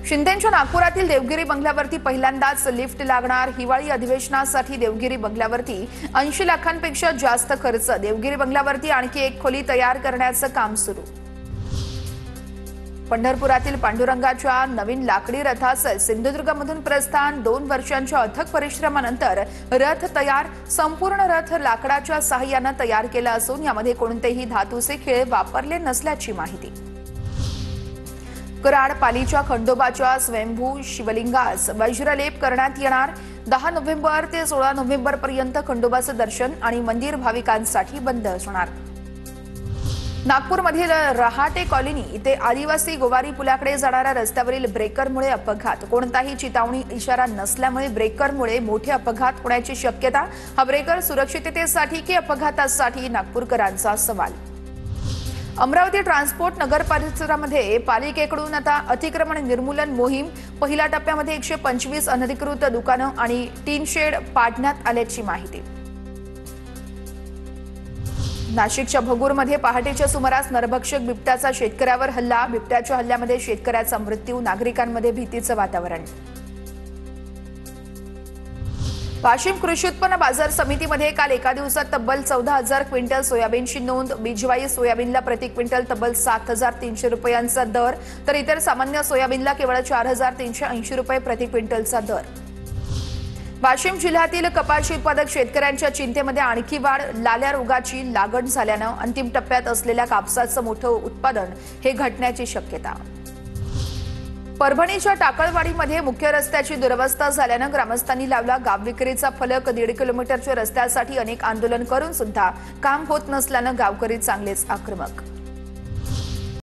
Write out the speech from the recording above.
शिंदेंच्या नागपुरातील देवगिरी बंगल्यावरती पहिल्यांदाच लिफ्ट लागणार। हिवाळी अधिवेशनासाठी देवगिरी बंगल्यावरती 80 लाखांपेक्षा जास्त खर्च। देवगिरी बंगल्यावरती आणखी एक खोली तयार करण्याचं काम सुरू। पंढरपुरातील पांडुरंगाच्या नवीन लाकडी रथाचं सिंधुदुर्गमधून प्रस्थान। 2 वर्षांच्या अथक परिश्रमानंतर रथ तयार। संपूर्ण रथ लाकडाच्या सहाय्याने तयार केला असून यामध्ये कोणतेही धातूचे खिळे वापरले नसल्याची माहिती। कराड पालीच्या खंडोबाच्या स्वयंभू शिवलिंगास वज्रलेप करण्यात येणार। 10 नोव्हेंबर ते 16 नोव्हेंबर पर्यंत खंडोबाचं दर्शन आणि मंदिर भाविकांसाठी बंद असणार। नागपूरमधील रहाटे कॉलनी इथे आदिवासी गोवारी पुलाकडे जाणाऱ्या रस्त्यावरील ब्रेकरमुळे अपघात। कोणताही चेतावणी इशारा नसल्यामुळे ब्रेकरमुळे मोठे अपघात होण्याची शक्यता। हा ब्रेकर सुरक्षिततेसाठी की अपघातासाठी, नागपूरकरांचा सवाल। अमरावती ट्रान्सपोर्ट नगर परिसरामध्ये पालिकेकडून आता अतिक्रमण निर्मूलन मोहीम। पहिल्या टप्प्यामध्ये 125 अनधिकृत दुकानं आणि टीन शेड पाडण्यात आल्याची माहिती। नाशिकच्या भगूरमध्ये पहाटेच्या सुमारास नरभक्षक बिबट्याचा शेतकऱ्यावर हल्ला। बिबट्याच्या हल्ल्यामध्ये शेतकऱ्याचा मृत्यू, नागरिकांमध्ये भीतीचं वातावरण। वाशिम कृषी उत्पन्न बाजार समितीमध्ये काल एका दिवसात तब्बल 14,000 क्विंटल सोयाबीनची नोंद। बीजवाई सोयाबीनला प्रति क्विंटल तब्बल 7,300 रुपयांचा दर, तर इतर सामान्य सोयाबीनला केवळ 4,380 रुपये प्रति क्विंटलचा दर। वाशिम जिल्ह्यातील कपाशी उत्पादक शेतकऱ्यांच्या चिंतेमध्ये आणखी वाढ। लाल्या रोगाची लागण झाल्यानं अंतिम टप्प्यात असलेल्या कापसाचं मोठं उत्पादन हे घटण्याची शक्यता। परभणीच्या टाकळवाडीमध्ये मुख्य रस्त्याची दुरवस्था झाल्यानं ग्रामस्थांनी लावला गाव विक्रीचा फलक। 1.5 किलोमीटरच्या रस्त्यासाठी अनेक आंदोलन करून सुद्धा काम होत नसल्यानं गावकरी चांगलेच आक्रमक।